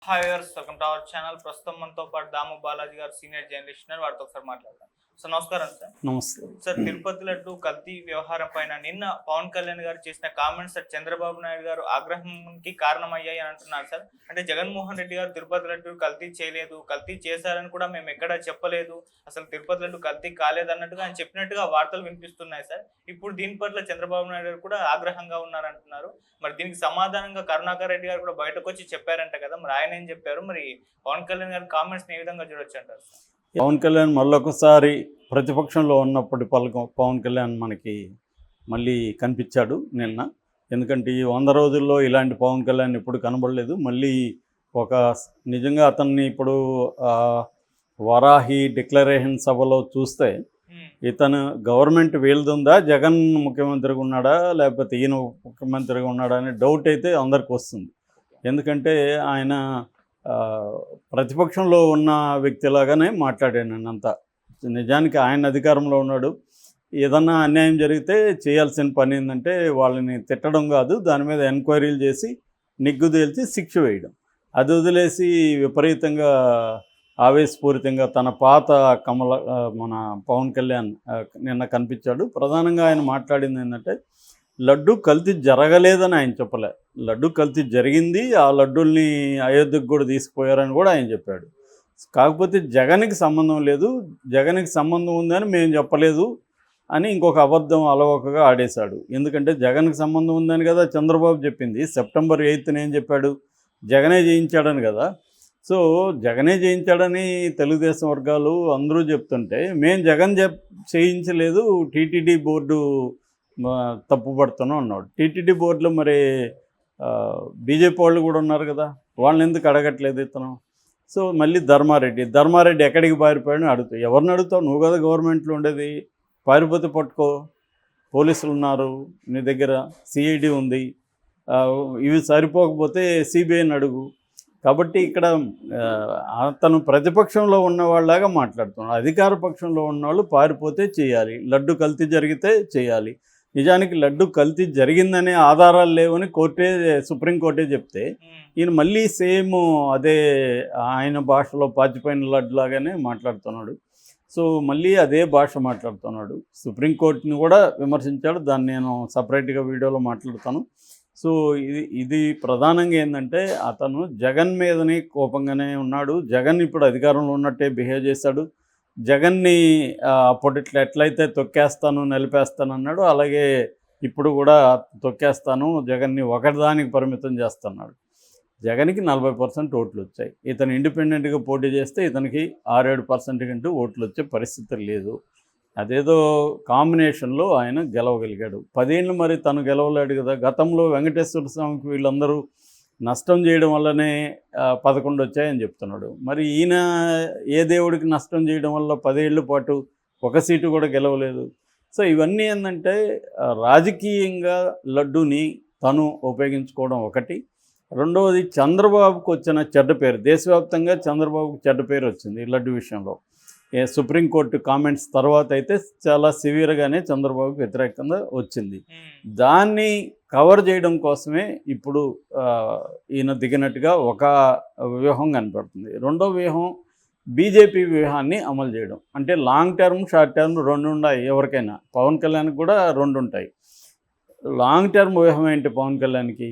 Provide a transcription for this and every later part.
Hi viewers, welcome to our channel. ప్రస్తుతం మనతో పాటు దాము బాలాజీ గారు సీనియర్ జర్నలిస్ట్ ఉన్నారు. వారితో ఒకసారి మాట్లాడదాం. సో నమస్కారం సార్. నమస్తే సార్, తిరుపతి లడ్డు కల్తీ వ్యవహారం పైన నిన్న పవన్ కళ్యాణ్ గారు చేసిన కామెంట్స్ చంద్రబాబు నాయుడు గారు ఆగ్రహంకి కారణమయ్యాయి అని అంటున్నారు సార్. అంటే జగన్మోహన్ రెడ్డి గారు తిరుపతి లడ్డు కల్తీ చేయలేదు, కల్తీ చేశారని కూడా మేము ఎక్కడా చెప్పలేదు, అసలు తిరుపతి లడ్డు కల్తీ కాలేదు అన్నట్టుగా ఆయన చెప్పినట్టుగా వార్తలు వినిపిస్తున్నాయి సార్. ఇప్పుడు దీని పట్ల చంద్రబాబు నాయుడు గారు కూడా ఆగ్రహంగా ఉన్నారంటున్నారు. మరి దీనికి సమాధానంగా కరుణాకర్ రెడ్డి గారు కూడా బయటకు వచ్చి చెప్పారంట కదా, మరి ఆయన ఏం చెప్పారు? మరి పవన్ కళ్యాణ్ గారి కామెంట్స్ ఏ విధంగా చూడొచ్చు అంటారు? పవన్ కళ్యాణ్ మళ్ళొకసారి ప్రతిపక్షంలో ఉన్నప్పటి పవన్ కళ్యాణ్ మనకి మళ్ళీ కనిపించాడు నిన్న. ఎందుకంటే ఈ 100 రోజుల్లో ఇలాంటి పవన్ కళ్యాణ్ ఎప్పుడు కనబడలేదు. మళ్ళీ ఒక నిజంగా అతన్ని ఇప్పుడు వరాహి డిక్లరేషన్ సభలో చూస్తే ఇతను గవర్నమెంట్ వీలుతుందా, జగన్ ముఖ్యమంత్రిగా ఉన్నాడా లేకపోతే ఈయన ముఖ్యమంత్రిగా ఉన్నాడా అనే డౌట్ అయితే అందరికి వస్తుంది. ఎందుకంటే ఆయన ప్రతిపక్షంలో ఉన్న వ్యక్తిలాగానే మాట్లాడాను అంతా. నిజానికి ఆయన అధికారంలో ఉన్నాడు. ఏదన్నా అన్యాయం జరిగితే చేయాల్సిన పని ఏంటంటే వాళ్ళని తిట్టడం కాదు, దాని మీద ఎంక్వైరీలు చేసి నిగ్గు తేల్చి శిక్ష వేయడం. అది వదిలేసి విపరీతంగా ఆవేశపూరితంగా తన పాత మన పవన్ కళ్యాణ్ నిన్న కనిపించాడు. ప్రధానంగా ఆయన మాట్లాడింది ఏంటంటే లడ్డు కల్తీ జరగలేదని ఆయన చెప్పలే, లడ్డు కల్తీ జరిగింది, ఆ లడ్డూల్ని అయోధ్యకు కూడా తీసుకుపోయారని కూడా ఆయన చెప్పాడు. కాకపోతే జగన్కి సంబంధం లేదు, జగన్కి సంబంధం ఉందని మేము చెప్పలేదు అని ఇంకొక అబద్ధం అలవోకగా ఆడేశాడు. ఎందుకంటే జగన్కి సంబంధం ఉందని కదా చంద్రబాబు చెప్పింది. September 8th ఏం చెప్పాడు? జగనే చేయించాడని కదా. సో జగనే చేయించాడని తెలుగుదేశం వర్గాలు అందరూ చెప్తుంటే మేము జగన్ చేయించలేదు, టీటీడీ బోర్డు తప్పుపడుతున్నాం అన్నాడు. టీటీడీ బోర్డులో మరి బీజేపీ వాళ్ళు కూడా ఉన్నారు కదా, వాళ్ళని ఎందుకు అడగట్లేదు ఇతను? సో మళ్ళీ ధర్మారెడ్డి ఎక్కడికి పారిపోయాడని అడుగుతావు. ఎవరిని అడుగుతావు? నువ్వు కదా గవర్నమెంట్లో ఉండేది. పారిపోతే పట్టుకో, పోలీసులు ఉన్నారు నీ దగ్గర, సిఐడి ఉంది, ఇవి సరిపోకపోతే సిబిఐని అడుగు. కాబట్టి ఇక్కడ అతను ప్రతిపక్షంలో ఉన్నవాళ్ళలాగా మాట్లాడుతున్నాడు. అధికార పక్షంలో ఉన్నవాళ్ళు పారిపోతే చేయాలి, లడ్డు కల్తీ జరిగితే చేయాలి. నిజానికి లడ్డు కల్తీ జరిగిందనే ఆధారాలు లేవని సుప్రీంకోర్టే చెప్తే ఈయన మళ్ళీ సేమ్ అదే ఆయన భాషలో పాచిపోయిన లడ్డు లాగానే మాట్లాడుతున్నాడు. సో మళ్ళీ అదే భాష మాట్లాడుతున్నాడు. సుప్రీంకోర్టుని కూడా విమర్శించాడు, దాన్ని నేను సపరేట్గా వీడియోలో మాట్లాడుతాను. సో ఇది ప్రధానంగా ఏంటంటే అతను జగన్ మీదనే కోపంగానే ఉన్నాడు. జగన్ ఇప్పుడు అధికారంలో ఉన్నట్టే బిహేవ్ చేశాడు. జగన్ని అప్పటిట్లో ఎట్లయితే తొక్కేస్తాను నిలిపేస్తాను అన్నాడు, అలాగే ఇప్పుడు కూడా తొక్కేస్తాను, జగన్ని ఒకటిదానికి పరిమితం చేస్తున్నాడు. జగన్కి 40% ఓట్లు వచ్చాయి. ఇతను ఇండిపెండెంట్గా పోటీ చేస్తే ఇతనికి 6-7% కంటూ ఓట్లు వచ్చే పరిస్థితి లేదు. అదేదో కాంబినేషన్లో ఆయన గెలవగలిగాడు. 10 ఏళ్ళు మరి తను గెలవలేడు కదా. గతంలో వెంకటేశ్వర స్వామికి వీళ్ళందరూ నష్టం చేయడం వల్లనే 11 వచ్చాయని చెప్తున్నాడు. మరి ఈయన ఏ దేవుడికి నష్టం చేయడం వల్ల 10 ఏళ్ల పాటు ఒక సీటు కూడా గెలవలేదు. సో ఇవన్నీ ఏంటంటే రాజకీయంగా లడ్డూని తను ఉపయోగించుకోవడం ఒకటి. రెండవది చంద్రబాబుకు వచ్చిన చెడ్డ పేరు, దేశవ్యాప్తంగా చంద్రబాబుకు చెడ్డ పేరు వచ్చింది ఈ లడ్డు విషయంలో. సుప్రీంకోర్టు కామెంట్స్ తర్వాత అయితే చాలా సివియర్గానే చంద్రబాబుకు వ్యతిరేకంగా వచ్చింది. దాన్ని కవర్ చేయడం కోసమే ఇప్పుడు ఈయన దిగినట్టుగా ఒక వ్యూహం కనపడుతుంది. రెండో వ్యూహం బీజేపీ వ్యూహాన్ని అమలు చేయడం. అంటే లాంగ్ టర్మ్ షార్ట్ టర్మ్ రెండు ఉన్నాయి ఎవరికైనా. పవన్ కళ్యాణ్కి కూడా రెండు ఉంటాయి. లాంగ్ టర్మ్ వ్యూహం ఏంటి పవన్ కళ్యాణ్కి?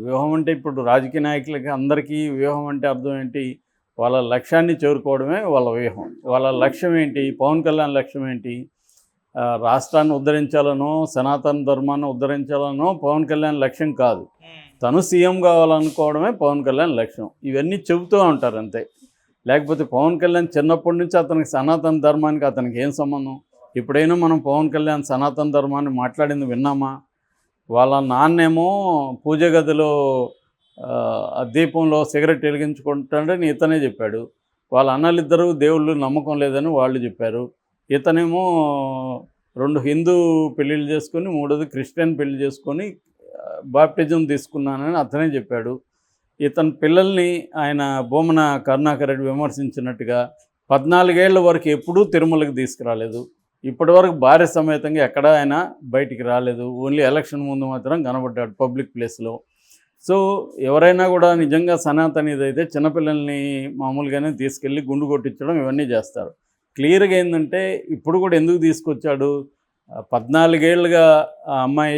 వ్యూహం అంటే ఇప్పుడు రాజకీయ నాయకులకి అందరికీ వ్యూహం అంటే అర్థం ఏంటి? వాళ్ళ లక్ష్యాన్ని చేరుకోవడమే వాళ్ళ వ్యూహం. వాళ్ళ లక్ష్యం ఏంటి? పవన్ కళ్యాణ్ లక్ష్యం ఏంటి? రాష్ట్రాన్ని ఉద్ధరించాలనో సనాతన ధర్మాన్ని ఉద్ధరించాలనో పవన్ కళ్యాణ్ లక్ష్యం కాదు. తను సీఎం కావాలనుకోవడమే పవన్ కళ్యాణ్ లక్ష్యం. ఇవన్నీ చెబుతూ ఉంటారు అంతే. లేకపోతే పవన్ కళ్యాణ్ చిన్నప్పటి నుంచి అతనికి సనాతన ధర్మానికి అతనికి ఏం సంబంధం? ఎప్పుడైనా మనం పవన్ కళ్యాణ్ సనాతన ధర్మాన్ని మాట్లాడింది విన్నామా? వాళ్ళ నాన్నేమో పూజ గదిలో దీపంలో సిగరెట్ వెలిగించుకుంటాడని ఇతనే చెప్పాడు. వాళ్ళ అన్నలిద్దరూ దేవుళ్ళు నమ్మకం లేదని వాళ్ళు చెప్పారు. ఇతనేమో 2 హిందూ పెళ్ళిళ్ళు చేసుకొని 3వది క్రిస్టియన్ పెళ్లి చేసుకొని బాప్టిజం తీసుకున్నానని అతనే చెప్పాడు. ఇతని పిల్లల్ని ఆయన భూమన కరుణాకర్ రెడ్డి విమర్శించినట్టుగా 14 ఏళ్ల వరకు ఎప్పుడూ తిరుమలకి తీసుకురాలేదు. ఇప్పటివరకు భార్య సమేతంగా ఎక్కడా ఆయన బయటికి రాలేదు. ఓన్లీ ఎలక్షన్ ముందు మాత్రం కనబడ్డాడు పబ్లిక్ ప్లేస్లో. సో ఎవరైనా కూడా నిజంగా సనాతనిది అయితే చిన్నపిల్లల్ని మామూలుగానే తీసుకెళ్ళి గుండు కొట్టించడం ఇవన్నీ చేస్తారు. క్లియర్గా ఏంటంటే ఇప్పుడు కూడా ఎందుకు తీసుకొచ్చాడు, 14 ఏళ్ళుగా ఆ అమ్మాయి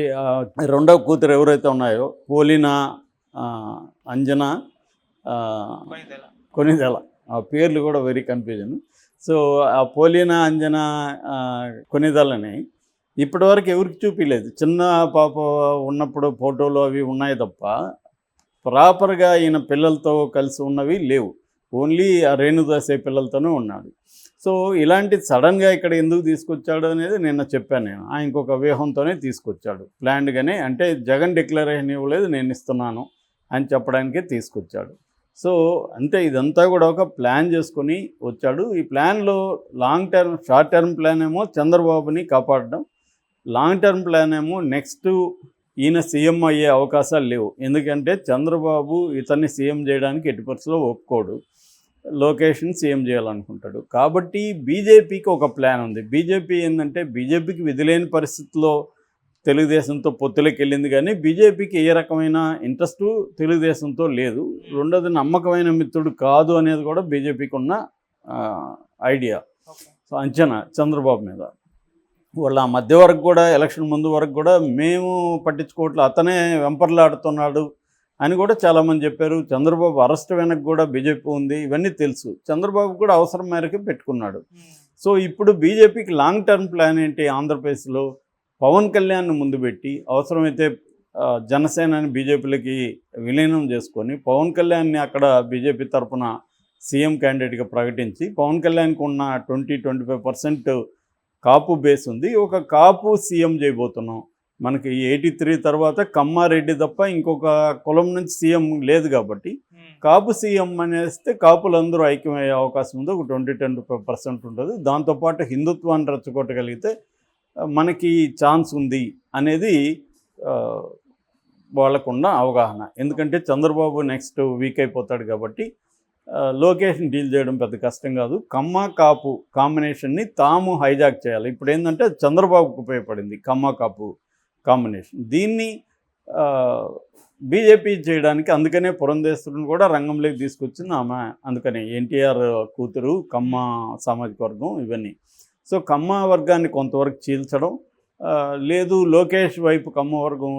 రెండవ కూతురు ఎవరైతే ఉన్నాయో పోలినా అంజనా కొనిదెల, ఆ పేర్లు కూడా వెరీ కన్ఫ్యూజన్. సో ఆ పోలినా అంజనా కొనిదెలని ఇప్పటివరకు ఎవరికి చూపించలేదు. చిన్న పాప ఉన్నప్పుడు ఫోటోలు అవి ఉన్నాయి తప్ప ప్రాపర్గా ఈయన పిల్లలతో కలిసి ఉన్నవి లేవు. ఓన్లీ ఆ రేణుదాసే పిల్లలతోనే ఉన్నాడు. సో ఇలాంటి సడన్గా ఇక్కడ ఎందుకు తీసుకొచ్చాడు అనేది నిన్న చెప్పాను నేను. ఆయనకు ఒక వ్యూహంతోనే తీసుకొచ్చాడు ప్లాన్డ్గానే. అంటే జగన్ డిక్లరేషన్ ఇవ్వలేదు, నేను ఇస్తున్నాను అని చెప్పడానికే తీసుకొచ్చాడు. సో అంటే ఇదంతా కూడా ఒక ప్లాన్ చేసుకొని వచ్చాడు. ఈ ప్లాన్లో long term, short term plan ఏమో చంద్రబాబుని కాపాడడం, లాంగ్ టర్మ్ ప్లాన్ ఏమో నెక్స్ట్ ఈయన సీఎం అయ్యే అవకాశాలు లేవు. ఎందుకంటే చంద్రబాబు ఇతన్ని సీఎం చేయడానికి ఎట్టి పరిస్థితుల్లో ఒప్పుకోడు, లోకేష్ని సీఎం చేయాలనుకుంటాడు. కాబట్టి బీజేపీకి ఒక ప్లాన్ ఉంది. బీజేపీ ఏంటంటే బీజేపీకి విధిలేని పరిస్థితుల్లో తెలుగుదేశంతో పొత్తులకు వెళ్ళింది, కానీ బీజేపీకి ఏ రకమైన ఇంట్రెస్టు తెలుగుదేశంతో లేదు. రెండోది నమ్మకమైన మిత్రుడు కాదు అనేది కూడా బీజేపీకి ఉన్న ఐడియా, సో అంచనా చంద్రబాబు మీద. వాళ్ళ మధ్య వరకు కూడా ఎలక్షన్ ముందు వరకు కూడా మేము పట్టించుకోవట్లేదు, అతనే వెంపర్లాడుతున్నాడు అని కూడా చాలామంది చెప్పారు. చంద్రబాబు అరెస్ట్ వెనక్కి కూడా బీజేపీ ఉంది, ఇవన్నీ తెలుసు. చంద్రబాబు కూడా అవసరం మేరకు పెట్టుకున్నాడు. సో ఇప్పుడు బీజేపీకి లాంగ్ టర్మ్ ప్లాన్ ఏంటి, ఆంధ్రప్రదేశ్లో పవన్ కళ్యాణ్ని ముందు పెట్టి అవసరమైతే జనసేనని బీజేపీలకి విలీనం చేసుకొని పవన్ కళ్యాణ్ని అక్కడ బీజేపీ తరఫున సీఎం క్యాండిడేట్గా ప్రకటించి, పవన్ కళ్యాణ్కి ఉన్న 20-25% కాపు బేస్ ఉంది, ఒక కాపు సీఎం చేయబోతున్నాం. మనకి 83 తర్వాత కమ్మారెడ్డి తప్ప ఇంకొక కులం నుంచి సీఎం లేదు కాబట్టి కాపు సీఎం అనేస్తే కాపులందరూ ఐక్యమయ్యే అవకాశం ఉంది. ఒక 20-25% ఉంటుంది. దాంతోపాటు హిందుత్వాన్ని రెచ్చగొట్టగలిగితే మనకి ఛాన్స్ ఉంది అనేది వాళ్ళకున్న అవగాహన. ఎందుకంటే చంద్రబాబు నెక్స్ట్ వీక్ అయిపోతాడు కాబట్టి లోకేష్ని డీల్ చేయడం పెద్ద కష్టం కాదు. కమ్మ కాపు కాంబినేషన్ని తాము హైజాక్ చేయాలి. ఇప్పుడు ఏంటంటే చంద్రబాబుకు ఉపయోగపడింది కమ్మ కాపు కాంబినేషన్. దీన్ని బీజేపీ చేయడానికి అందుకనే పురంధేశ్వరుని కూడా రంగంలోకి తీసుకొచ్చింది ఆమె. అందుకనే ఎన్టీఆర్ కూతురు, కమ్మ సామాజిక వర్గం ఇవన్నీ. సో కమ్మ వర్గాన్ని కొంతవరకు చీల్చడం, లేదు లోకేష్ వైపు కమ్మ వర్గం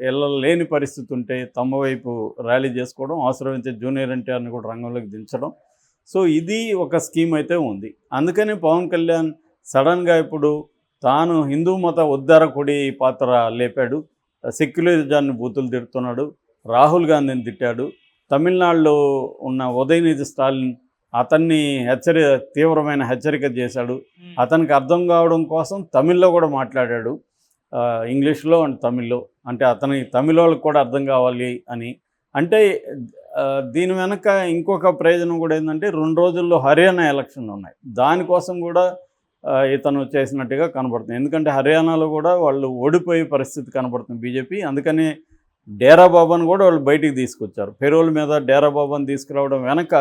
వెళ్ళలేని పరిస్థితి ఉంటే తమ వైపు ర్యాలీ చేసుకోవడం, అవసరమైతే జూనియర్ ఎన్టీఆర్ని కూడా రంగంలోకి దించడం. సో ఇది ఒక స్కీమ్ అయితే ఉంది. అందుకని పవన్ కళ్యాణ్ సడన్గా ఇప్పుడు తాను హిందూ మత ఉద్ధారకుడి పాత్ర లేపాడు. సెక్యులరిజాన్ని బూతులు తిడుతున్నాడు, రాహుల్ గాంధీని తిట్టాడు. తమిళనాడులో ఉన్న ఉదయనిధి స్టాలిన్ అతన్ని తీవ్రమైన హెచ్చరిక చేశాడు. అతనికి అర్థం కావడం కోసం తమిళ్లో కూడా మాట్లాడాడు, ఇంగ్లీష్లో అండ్ తమిళ్లో. అంటే తమిళ వాళ్ళకి కూడా అర్థం కావాలి అని. అంటే దీని వెనక ఇంకొక ప్రయోజనం కూడా ఏంటంటే 2 రోజుల్లో హర్యానా ఎలక్షన్లు ఉన్నాయి, దానికోసం కూడా ఇతను చేసినట్టుగా కనబడుతుంది. ఎందుకంటే హర్యానాలో కూడా వాళ్ళు ఓడిపోయే పరిస్థితి కనబడుతుంది బీజేపీ. అందుకని డేరా బాబాను కూడా వాళ్ళు బయటికి తీసుకొచ్చారు. పెరోల్ మీద డేరా బాబాను తీసుకురావడం వెనక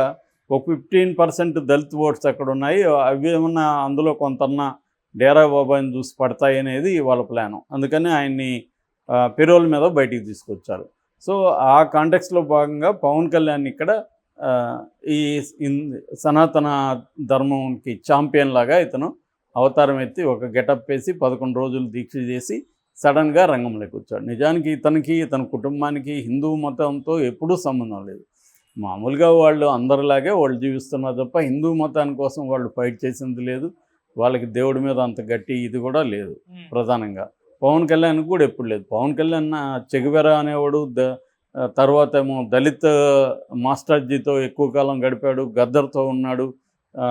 ఒక 15% దళిత్ ఓట్స్ అక్కడ ఉన్నాయి, అవి ఏమన్నా అందులో కొంతన్నా డేరా బాబాని చూసి పడతాయి అనేది వాళ్ళ ప్లాను. అందుకని ఆయన్ని పెరోల్ మీద బయటికి తీసుకొచ్చారు. సో ఆ కాంటెక్స్లో భాగంగా పవన్ కళ్యాణ్ ఇక్కడ ఈ సనాతన ధర్మంకి ఛాంపియన్ లాగా ఇతను అవతారం ఎత్తి ఒక గెటప్ వేసి 11 రోజులు దీక్ష చేసి సడన్గా రంగంలోకి వచ్చాడు. నిజానికి ఇతని కుటుంబానికి హిందూ మతంతో ఎప్పుడూ సంబంధం లేదు. మామూలుగా వాళ్ళు అందరిలాగే వాళ్ళు జీవిస్తున్నారు తప్ప హిందూ మతాని కోసం వాళ్ళు ఫైట్ చేసింది లేదు. వాళ్ళకి దేవుడి మీద అంత గట్టి ఇది కూడా లేదు. ప్రధానంగా పవన్ కళ్యాణ్కి కూడా ఎప్పుడు లేదు. పవన్ కళ్యాణ్ చెగువెరా అనేవాడు, తర్వాత ఏమో దళిత్ మాస్టర్జీతో ఎక్కువ కాలం గడిపాడు, గద్దర్తో ఉన్నాడు,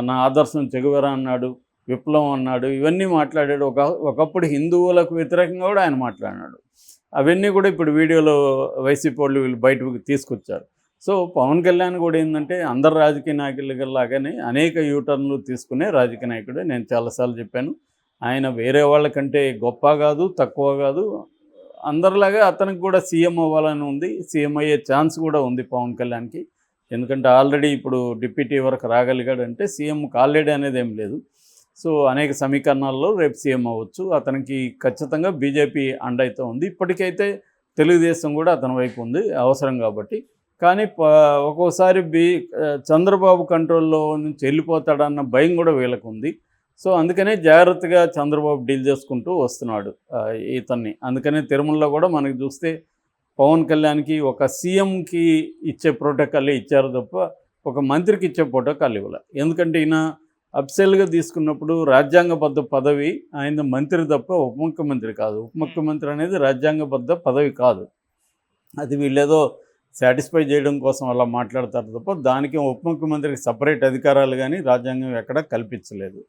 నా ఆదర్శం చెగువెరా అన్నాడు, విప్లవం అన్నాడు, ఇవన్నీ మాట్లాడాడు. ఒకప్పుడు హిందువులకు వ్యతిరేకంగా కూడా ఆయన మాట్లాడినాడు. అవన్నీ కూడా ఇప్పుడు వీడియోలో వైసీపీ వాళ్ళు వీళ్ళు బయటకు తీసుకొచ్చారు. సో పవన్ కళ్యాణ్ కూడా ఏంటంటే అందరు రాజకీయ నాయకులలాగానే అనేక యూటర్న్లు తీసుకునే రాజకీయ నాయకుడే. నేను చాలాసార్లు చెప్పాను, ఆయన వేరే వాళ్ళకంటే గొప్ప కాదు, తక్కువ కాదు. అందరిలాగా అతనికి కూడా సీఎం అవ్వాలని ఉంది, సీఎం అయ్యే ఛాన్స్ కూడా ఉంది పవన్ కళ్యాణ్కి. ఎందుకంటే ఆల్రెడీ ఇప్పుడు డిప్యూటీ వరకు రాగలిగాడంటే సీఎంకి ఆల్రెడీ అనేది ఏం లేదు. సో అనేక సమీకరణాల్లో రేపు సీఎం అవ్వచ్చు. అతనికి ఖచ్చితంగా బీజేపీ అండ అయితే ఉంది. ఇప్పటికైతే తెలుగుదేశం కూడా అతని వైపు ఉంది అవసరం కాబట్టి. కానీ ఒక్కోసారి చంద్రబాబు కంట్రోల్లో నుంచి వెళ్ళిపోతాడన్న భయం కూడా వీళ్ళకు ఉంది. సో అందుకనే జాగ్రత్తగా చంద్రబాబు డీల్ చేసుకుంటూ వస్తున్నాడు ఇతన్ని. అందుకనే తిరుమలలో కూడా మనకి చూస్తే పవన్ కళ్యాణ్కి ఒక సీఎంకి ఇచ్చే ప్రోటోకాల్ ఇచ్చారు తప్ప ఒక మంత్రికి ఇచ్చే ప్రోటోకాల్ ఇవ్వాలి. ఎందుకంటే ఈయన అఫ్సెల్గా తీసుకున్నప్పుడు రాజ్యాంగబద్ధ పదవి ఆయన మంత్రి తప్ప ఉప ముఖ్యమంత్రి కాదు. ఉప ముఖ్యమంత్రి అనేది రాజ్యాంగబద్ధ పదవి కాదు. అది వీళ్ళేదో సాటిస్ఫై చేయడం కోసం అలా మాట్లాడతారు తప్ప దానికి ఉప ముఖ్యమంత్రికి సపరేట్ అధికారాలు కానీ రాజ్యాంగం ఎక్కడా కల్పించలేదు.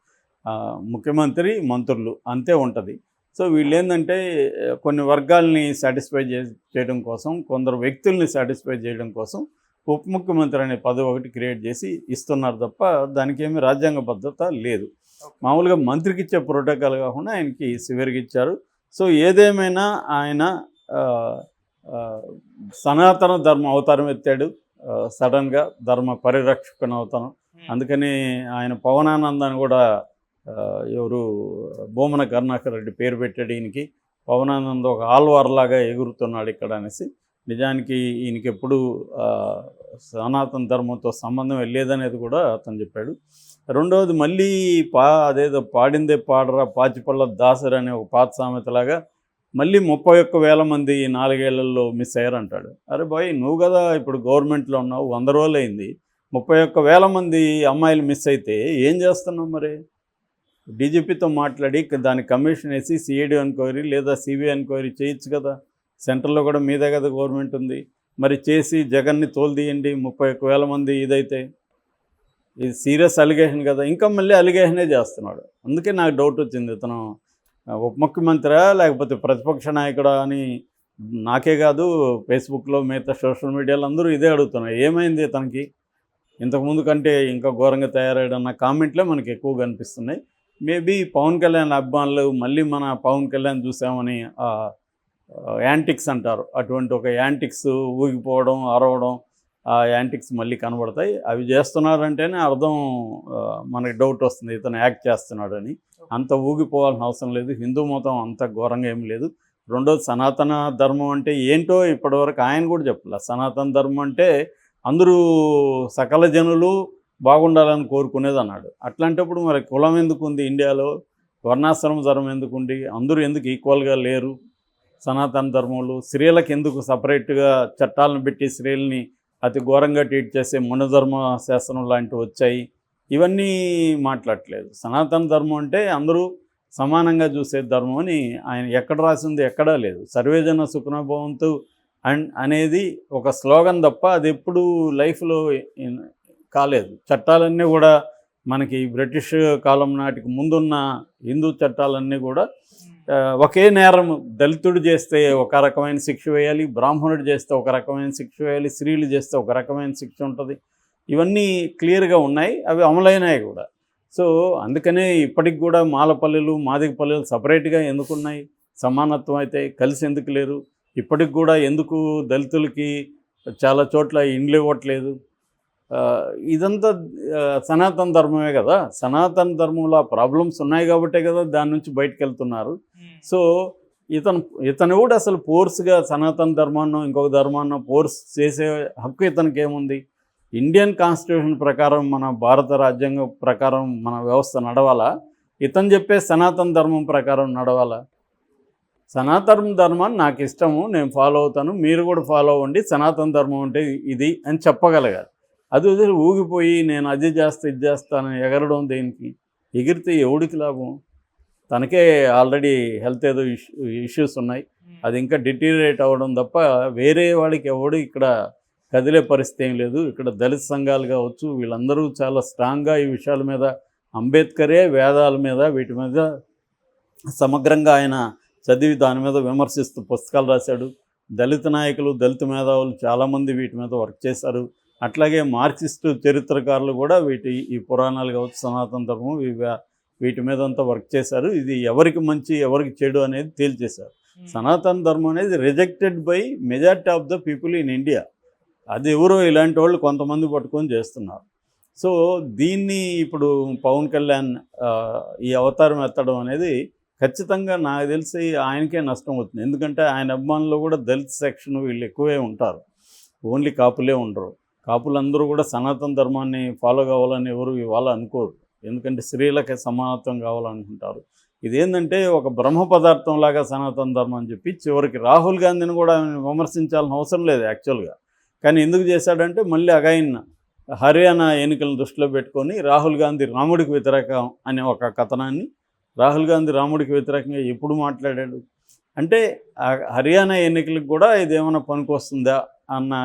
ముఖ్యమంత్రి మంత్రులు అంతే ఉంటుంది. సో వీళ్ళు ఏంటంటే కొన్ని వర్గాల్ని సాటిస్ఫై చేయడం కోసం, కొందరు వ్యక్తుల్ని సాటిస్ఫై చేయడం కోసం ఉప ముఖ్యమంత్రి అనే పదవి ఒకటి క్రియేట్ చేసి ఇస్తున్నారు తప్ప దానికి ఏమీ రాజ్యాంగబద్ధత లేదు. మామూలుగా మంత్రికి ఇచ్చే ప్రోటోకాల్ కాకుండా ఆయనకి సివియర్గా ఇచ్చారు. సో ఏదేమైనా ఆయన సనాతన ధర్మ అవతారం ఎత్తాడు సడన్గా, ధర్మ పరిరక్షకుని అవతారం. అందుకని ఆయన పవనానందాన్ని కూడా ఎవరు బోమన కరుణాకర్ రెడ్డి పేరు పెట్టాడు ఈయనకి. పవనానంద ఒక ఆల్వార్లాగా ఎగురుతున్నాడు ఇక్కడ అనేసి. నిజానికి ఈయనకి ఎప్పుడు సనాతన ధర్మంతో సంబంధం వెళ్ళేదనేది కూడా అతను చెప్పాడు. రెండవది మళ్ళీ అదేదో పాడిందే పాడరా పాచిపళ్ళ దాసరి అనే ఒక పాత సామెతలాగా మళ్ళీ 31,000 మంది 4 ఏళ్లలో మిస్ అయ్యారంటాడు. అరే బాయ్, నువ్వు కదా ఇప్పుడు గవర్నమెంట్లో ఉన్నావు, 100 రోజులు అయింది, 31,000 మంది అమ్మాయిలు మిస్ అయితే ఏం చేస్తున్నావు? మరి డీజీపీతో మాట్లాడి దాని కమిషన్ వేసి సిఐడి ఎంక్వైరీ లేదా సిబిఐ ఎంక్వైరీ చేయొచ్చు కదా. సెంట్రల్లో కూడా మీదే కదా గవర్నమెంట్ ఉంది. మరి చేసి జగన్ని తోలుదీయండి. 31,000 మంది ఇదైతే ఇది సీరియస్ అలిగేషన్ కదా. ఇంకా మళ్ళీ అలిగేషనే చేస్తున్నాడు. అందుకే నాకు డౌట్ వచ్చింది, ఇతను ఉప ముఖ్యమంత్రి లేకపోతే ప్రతిపక్ష నాయకుడా అని. నాకే కాదు, ఫేస్బుక్లో మిగతా సోషల్ మీడియాలో అందరూ ఇదే అడుగుతున్నారు, ఏమైంది ఇతనికి ఇంతకుముందు కంటే ఇంకా ఘోరంగా తయారయ్యాడన్న కామెంట్లే మనకి ఎక్కువ కనిపిస్తున్నాయి. మేబీ పవన్ కళ్యాణ్ అభిమానులు మళ్ళీ మన పవన్ కళ్యాణ్ చూసామని యాంటిక్స్ అంటారు, అటువంటి ఒక యాంటిక్స్ ఊగిపోవడం, అరవడం, ఆ యాంటిక్స్ మళ్ళీ కనబడతాయి. అవి చేస్తున్నారంటేనే అర్థం మనకి డౌట్ వస్తుంది ఇతను యాక్ట్ చేస్తున్నాడని. అంత ఊగిపోవాల్సిన అవసరం లేదు. హిందూ మతం అంత ఘోరంగా ఏం లేదు. రెండోది, సనాతన ధర్మం అంటే ఏంటో ఇప్పటివరకు ఆయన కూడా చెప్పలే. సనాతన ధర్మం అంటే అందరూ సకల జనులు బాగుండాలని కోరుకునేది అన్నాడు. అట్లాంటప్పుడు మరి కులం ఎందుకు ఉంది ఇండియాలో? వర్ణాశ్రమ ధర్మం ఎందుకు ఉంది? అందరూ ఎందుకు ఈక్వల్గా లేరు? సనాతన ధర్మంలో స్త్రీలకు ఎందుకు సపరేట్గా చట్టాలను పెట్టి స్త్రీలని అతి ఘోరంగా ట్రీట్ చేసే మనుధర్మ శాస్త్రం లాంటివి వచ్చాయి? ఇవన్నీ మాట్లాడట్లేదు. సనాతన ధర్మం అంటే అందరూ సమానంగా చూసే ధర్మం అని ఆయన ఎక్కడ రాసింది ఎక్కడా లేదు. సర్వేజన సుఖనభవంతు అనేది ఒక స్లోగన్ తప్ప అది ఎప్పుడు లైఫ్లో కాలేదు. చట్టాలన్నీ కూడా మనకి బ్రిటిష్ కాలం నాటికి ముందున్న హిందూ చట్టాలన్నీ కూడా ఒకే నేరం. దళితుడు చేస్తే ఒక రకమైన శిక్ష వేయాలి, బ్రాహ్మణుడు చేస్తే ఒక రకమైన శిక్ష వేయాలి, స్త్రీలు చేస్తే ఒక రకమైన శిక్ష ఉంటుంది. ఇవన్నీ క్లియర్గా ఉన్నాయి, అవి అమలైనాయి కూడా. సో అందుకనే ఇప్పటికి కూడా మాలపల్లెలు మాదిగపల్లెలు సపరేట్గా ఎందుకున్నాయి? సమానత్వం అయితే కలిసి ఎందుకు లేరు? ఇప్పటికి కూడా ఎందుకు దళితులకి చాలా చోట్ల ఇండ్లు ఇవ్వట్లేదు? ఇదంతా సనాతన ధర్మమే కదా. సనాతన ధర్మంలో ప్రాబ్లమ్స్ ఉన్నాయి కాబట్టే కదా దాని నుంచి బయటకు వెళ్తున్నారు. సో ఇతను కూడా అసలు ఫోర్స్గా సనాతన ధర్మాన్నో ఇంకొక ధర్మాన్నో ఫోర్స్ చేసే హక్కు ఇతనికి ఏముంది? ఇండియన్ కాన్స్టిట్యూషన్ ప్రకారం, మన భారత రాజ్యాంగం ప్రకారం మన వ్యవస్థ నడవాలా? ఇతను చెప్పే సనాతన ధర్మం ప్రకారం నడవాలా? సనాతన ధర్మాన్ని నాకు ఇష్టము, నేను ఫాలో అవుతాను, మీరు కూడా ఫాలో అవ్వండి, సనాతన ధర్మం అంటే ఇది అని చెప్పగలగాలి. అది వదిలి ఊగిపోయి నేను అది చేస్తా ఇది చేస్తానని ఎగరడం దేనికి? ఎగిరితే ఎవడికి లాభం? తనకే ఆల్రెడీ హెల్త్ ఏదో ఇష్యూస్ ఉన్నాయి, అది ఇంకా డిటీరియేట్ అవ్వడం తప్ప వేరే వాడికి ఎవడు ఇక్కడ కదిలే పరిస్థితి ఏం లేదు. ఇక్కడ దళిత సంఘాలు కావచ్చు, వీళ్ళందరూ చాలా స్ట్రాంగ్గా ఈ విషయాల మీద, అంబేద్కరే వేదాల మీద వీటి మీద సమగ్రంగా ఆయన చదివి దాని మీద విమర్శిస్తూ పుస్తకాలు రాశాడు. దళిత నాయకులు, దళిత మేధావులు చాలామంది వీటి మీద వర్క్ చేశారు. అట్లాగే మార్క్సిస్టు చరిత్రకారులు కూడా ఈ పురాణాలు కావచ్చు, సనాతన ధర్మం, వీటి మీద అంతా వర్క్ చేశారు. ఇది ఎవరికి మంచి ఎవరికి చెడు అనేది తేల్చేశారు. సనాతన ధర్మం అనేది rejected by majority of the people in India. అది ఎవరో ఇలాంటి వాళ్ళు కొంతమంది పట్టుకొని చేస్తున్నారు. సో దీన్ని ఇప్పుడు పవన్ కళ్యాణ్ ఈ అవతారం ఎత్తడం అనేది ఖచ్చితంగా నాకు తెలిసి ఆయనకే నష్టం అవుతుంది. ఎందుకంటే ఆయన అభిమానులు కూడా దళిత సెక్షన్ వీళ్ళు ఎక్కువే ఉంటారు. ఓన్లీ కాపులే ఉండరు. కాపులందరూ కూడా సనాతన ధర్మాన్ని ఫాలో కావాలని ఎవరు ఇవాళ అనుకోరు. ఎందుకంటే స్త్రీలకి సమానత్వం కావాలనుకుంటారు. ఇదేంటంటే ఒక బ్రహ్మ పదార్థం లాగా సనాతన ధర్మం అని చెప్పి చివరికి రాహుల్ గాంధీని కూడా విమర్శించాల్సిన అవసరం లేదు యాక్చువల్గా. కానీ ఎందుకు చేశాడంటే మళ్ళీ అగైన్ హర్యానా ఎన్నికలను దృష్టిలో పెట్టుకొని రాహుల్ గాంధీ రాముడికి వ్యతిరేకం అనే ఒక కథనాన్ని, రాహుల్ గాంధీ రాముడికి వ్యతిరేకంగా ఎప్పుడు మాట్లాడాడు అంటే హర్యానా ఎన్నికలకు కూడా ఇదేమైనా పనికొస్తుందా అన్న